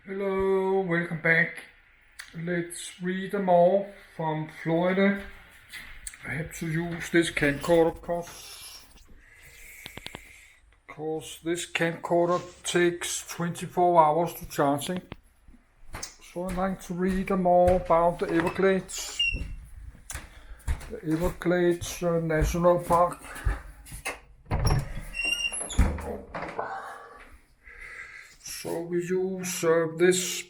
Hello, welcome back. Let's read them all from Florida. I have to use this camcorder because this camcorder takes 24 hours to charging. So I'd like to read them all about the Everglades. The Everglades National Park. So we use this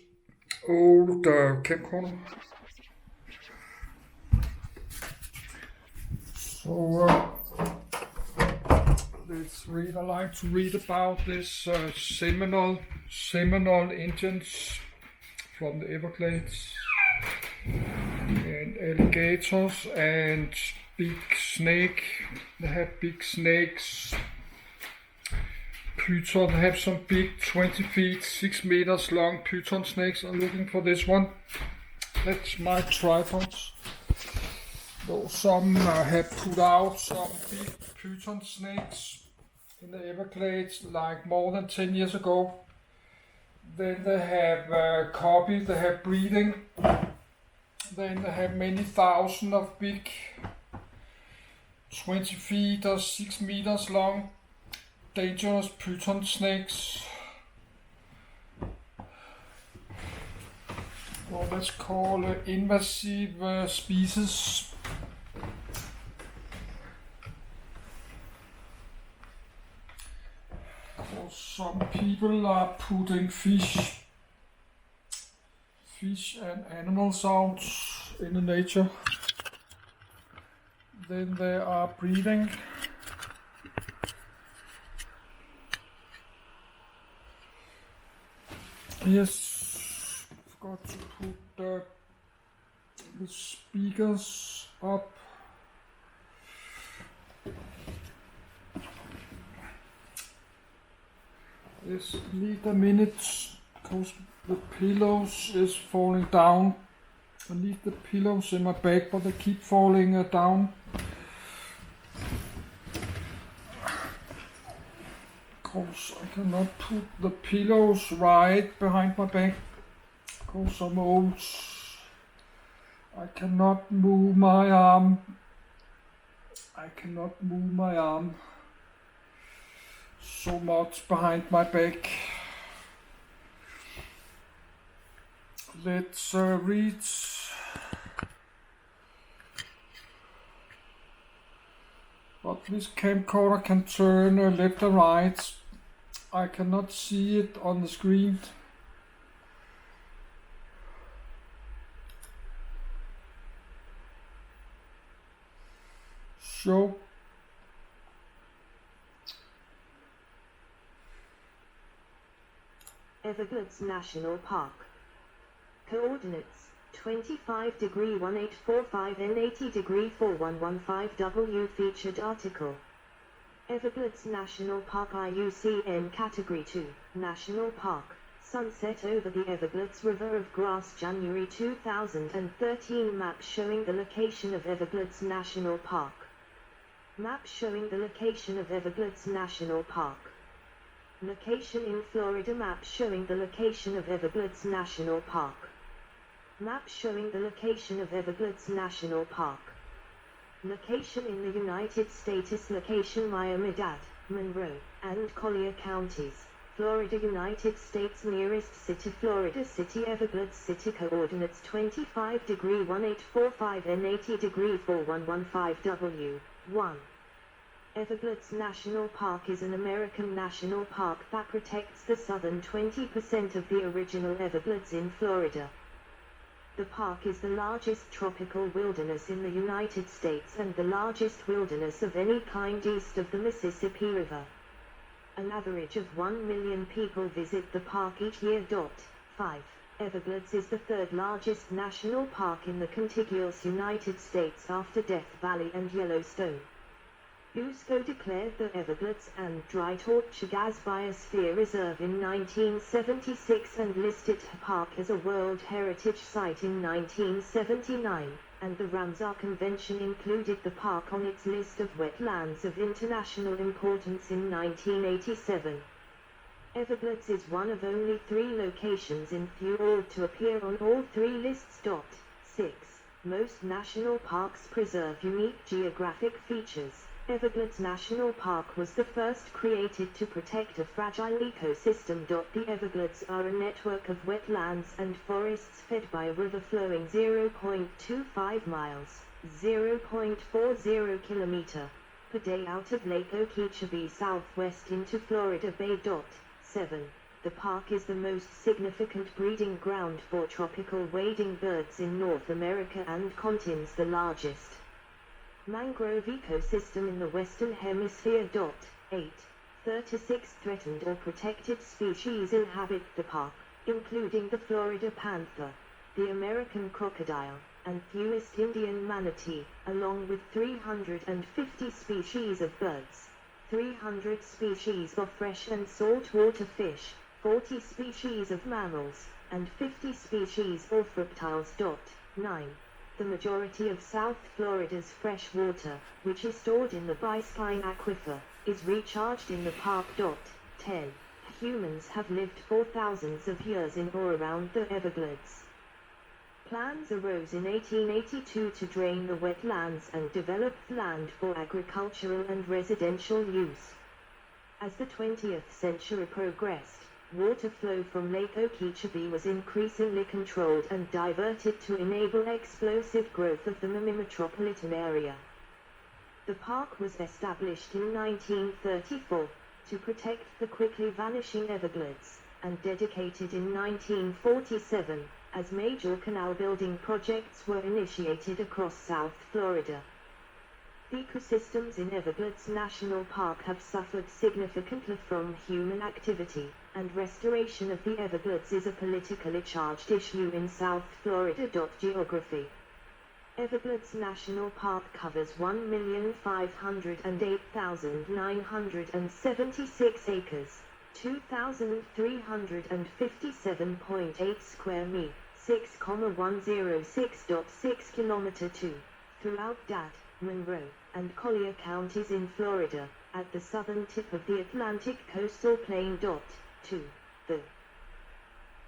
old camcorder. So let's read. I like to read about this Seminole Indians from the Everglades, and alligators and big snake. They have big snakes. Python have some big 20 feet, 6 meters long python snakes. I'm looking for this one. That's my tripods. Though some have put out some big python snakes in the Everglades like more than 10 years ago. Then they have copied, they have breeding. Then they have many thousand of big 20 feet or 6 meters long dangerous python snakes. Well, let's call invasive species. Some people are putting fish and animals out in the nature. Then they are breeding. Yes, forgot to put the speakers up. Yes, need a minute because the pillows is falling down. I need the pillows in my bag, but they keep falling down. Because I cannot put the pillows right behind my back because I'm old. I cannot move my arm. So much behind my back. Let's read. But this camcorder can turn left or right. I cannot see it on the screen. So Everglades National Park. Coordinates 25 degree 1845 and 80 degree 4115 W. Featured article. Everglades National Park IUCN Category 2, National Park, sunset over the Everglades River of Grass January 2013 Map showing the location of Everglades National Park. Map showing the location of Everglades National Park. Location in Florida. Map showing the location of Everglades National Park. Map showing the location of Everglades National Park. Location in the United States. Location Miami-Dade, Monroe, and Collier counties, Florida, United States. Nearest city Florida City. Everglades City. Coordinates 25 degree 1845 and 80 degree 4115 W. 1. Everglades National Park is an American national park that protects the southern 20% of the original Everglades in Florida. The park is the largest tropical wilderness in the United States and the largest wilderness of any kind east of the Mississippi River. An average of 1 million people visit the park each year. 5. Everglades is the third largest national park in the contiguous United States after Death Valley and Yellowstone. UNESCO declared the Everglades and Dry Tortuga as Biosphere Reserve in 1976 and listed the park as a World Heritage Site in 1979, and the Ramsar Convention included the park on its list of wetlands of international importance in 1987. Everglades is one of only 3 locations in Fjord to appear on all 3 lists. 6. Most national parks preserve unique geographic features. Everglades National Park was the first created to protect a fragile ecosystem. The Everglades are a network of wetlands and forests fed by a river flowing 0.25 miles, 0.40 kilometer per day out of Lake Okeechobee southwest into Florida Bay. 7. The park is the most significant breeding ground for tropical wading birds in North America and contains the largest mangrove ecosystem in the Western Hemisphere. 8. 36 threatened or protected species inhabit the park, including the Florida panther, the American crocodile, and fewest Indian manatee, along with 350 species of birds, 300 species of fresh and saltwater fish, 40 species of mammals, and 50 species of reptiles. 9. The majority of South Florida's fresh water, which is stored in the Biscayne Aquifer, is recharged in the park. 10. Humans have lived for thousands of years in or around the Everglades. Plans arose in 1882 to drain the wetlands and develop land for agricultural and residential use. As the 20th century progressed, water flow from Lake Okeechobee was increasingly controlled and diverted to enable explosive growth of the metropolitan area. The park was established in 1934 to protect the quickly vanishing Everglades, and dedicated in 1947, as major canal building projects were initiated across South Florida. The ecosystems in Everglades National Park have suffered significantly from human activity, and restoration of the Everglades is a politically charged issue in South Florida. Geography. Everglades National Park covers 1,508,976 acres, 2,357.8 square mi, 6,106.6 km2, throughout Dat, Monroe, and Collier counties in Florida, at the southern tip of the Atlantic coastal plain. 2. The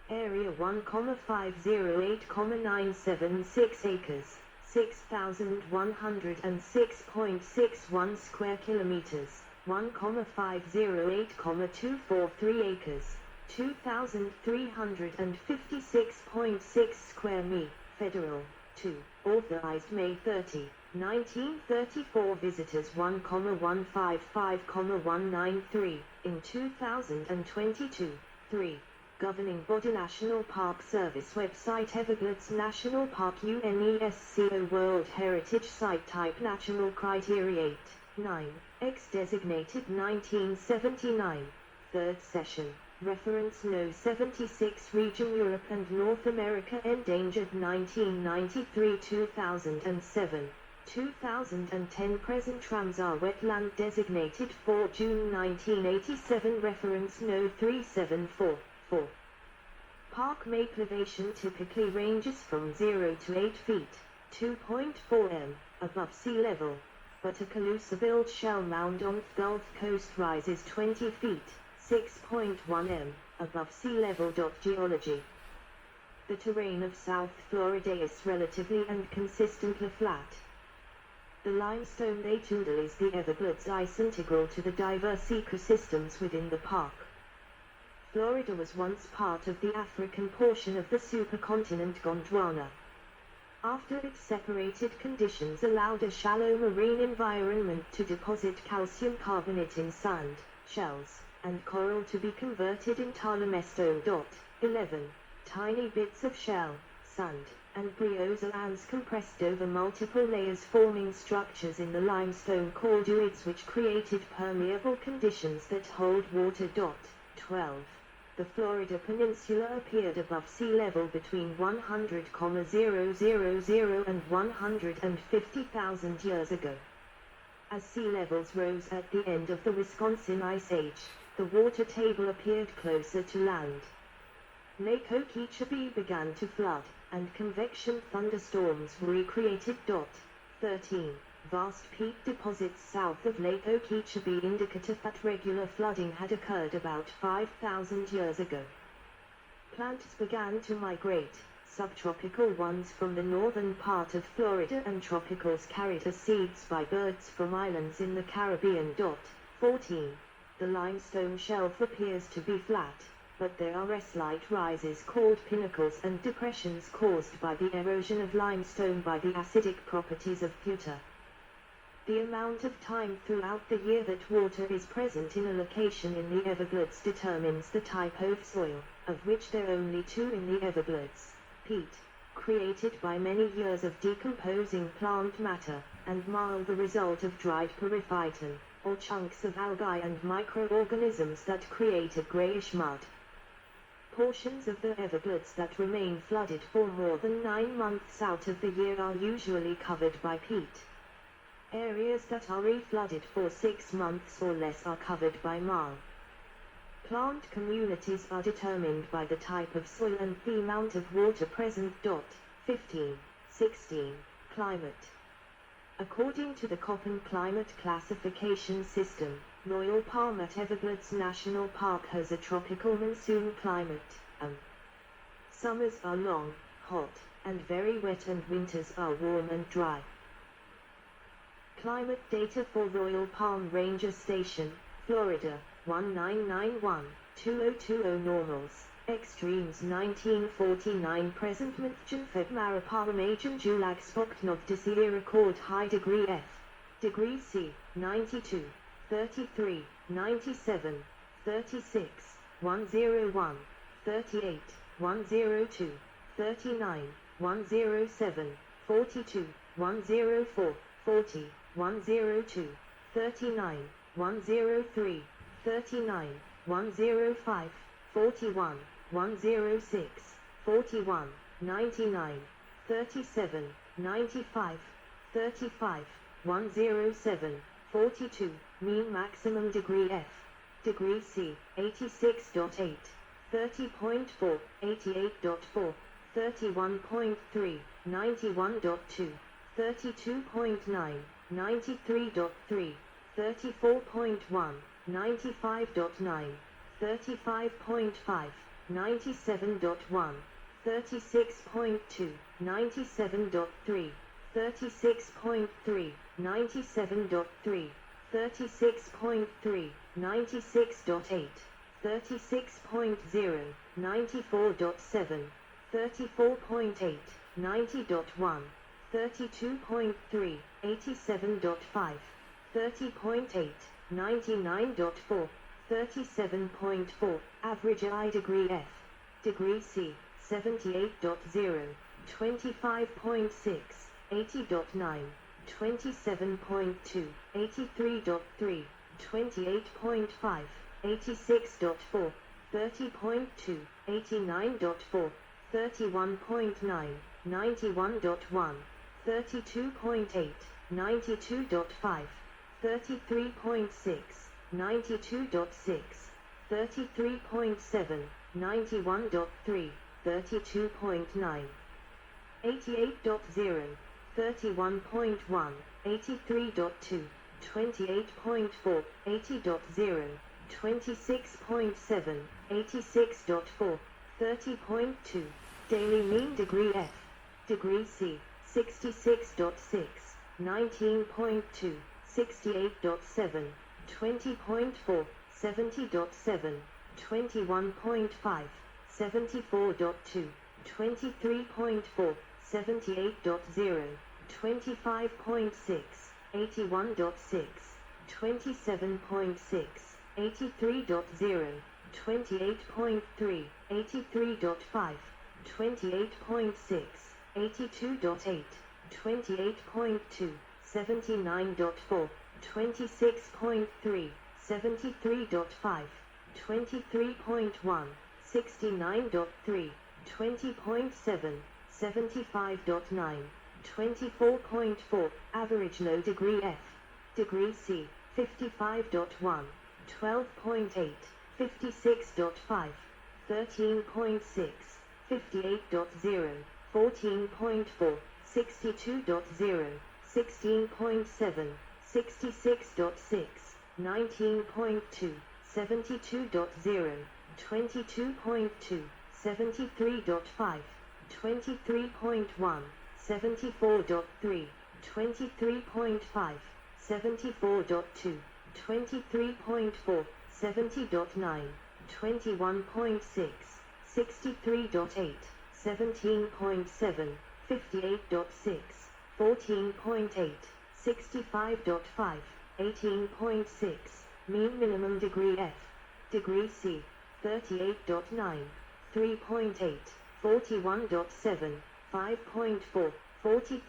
area 1,508,976 acres, 6,106.61 square kilometers, 1,508,243 acres, 2,356.6 square mi, federal. 2. Authorized May 30, 1934. Visitors 1,155,193 in 2022. 3. Governing Body National Park Service website Everglades National Park UNESCO World Heritage Site Type Natural Criteria 8. 9. Designated 1979. 3rd session. Reference No. 76 Region Europe and North America Endangered 1993-2007. 2010 Present Ramsar Wetland Designated for June 1987. Reference No. 374. 4. Park elevation typically ranges from 0 to 8 feet, 2.4 m, above sea level, but a Calusa-built shell mound on the Gulf Coast rises 20 feet, 6.1 m, above sea level. Geology. The terrain of South Florida is relatively and consistently flat. The limestone tundra is the Everglades ice integral to the diverse ecosystems within the park. Florida was once part of the African portion of the supercontinent Gondwana. After its separated conditions allowed a shallow marine environment to deposit calcium carbonate in sand, shells, and coral to be converted in limestone. 11. Tiny bits of shell, sand, and bryozoans compressed over multiple layers forming structures in the limestone conduits which created permeable conditions that hold water. 12. The Florida Peninsula appeared above sea level between 100,000 and 150,000 years ago. As sea levels rose at the end of the Wisconsin Ice Age, the water table appeared closer to land. Lake Okeechobee began to flood, and convection thunderstorms were recreated. 13. vast peat deposits south of Lake Okeechobee indicative that regular flooding had occurred about 5,000 years ago. Plants began to migrate, subtropical ones from the northern part of Florida and tropicals carried as seeds by birds from islands in the Caribbean. 14. The limestone shelf appears to be flat, but there are slight rises called pinnacles and depressions caused by the erosion of limestone by the acidic properties of pewter. The amount of time throughout the year that water is present in a location in the Everglades determines the type of soil, of which there are only two in the Everglades: peat, created by many years of decomposing plant matter, and marl, the result of dried periphyton, or chunks of algae and microorganisms that created grayish mud. Portions of the Everglades that remain flooded for more than 9 months out of the year are usually covered by peat. Areas that are re-flooded for 6 months or less are covered by marl. Plant communities are determined by the type of soil and the amount of water present. 15. 16. Climate. According to the Köppen climate classification system, Royal Palm at Everglades National Park has a tropical monsoon climate. Summers are long, hot, and very wet, and winters are warm and dry. Climate data for Royal Palm Ranger Station, Florida, 1991-2020 normals. Extremes 1949 present Mithjan Feb Marapara Julag Spoktnov Desir record high degree F. Degree C, 92, 33, 97, 36, 101, 38, 102, 39, 107, 42, 104, 40, 102, 39, 103, 39, 105, 41, 106, 41, 99, 37, 95, 35, 107, 42, mean maximum degree F. Degree C, 86.8, 30.4, 88.4, 31.3, 91.2, 32.9, 93.3, 34.1, 95.9, 35.5, 97.1, 36.2, 97.3, 36.3, 97.3, 36.3, 96.8, 36.0, 94.7, 34.8, 90.1, 32.3, 87.5, 30.8, 99.4, 37.4, average I degree F. Degree C, 78.0, 25.6, 80.9, 27.2, 83.3, 28.5, 86.4, 30.2, 89.4, 31.9, 91.1, 32.8, 92.5, 33.6, 92.6, 33.7, 91.3, 32.9, 88.0, 31.1, 83.2, 28.4, 80.0, 26.7, 86.4, 30.2, daily mean degree F. Degree C, 66.6, 19.2, 68.7, 20.4, 70.7, 21.5, 74.2, 23.4, 78.0, 25.6, 81.6, 27.6, 83.0, 28.3, 83.5, 28.6, 82.8, 28.2, 79.4, 26.3, 73.5, 23.1, 69.3, 20.7, 75.9, 24.4, average low degree F. Degree C, 55.1, 12.8, 56.5, 13.6, 58.0, 14.4, 62.0, 16.7, 66.6, 19.2, 72.0, 22.2, 73.5, 23.1, 74.3, 23.5, 74.2, 23.4, 70.9, 21.6, 63.8, 17.7, 58.6, 14.8, 65.5, 18.6, mean minimum degree F, degree C, 38.9, 3.8, 41.7, 5.4, 43.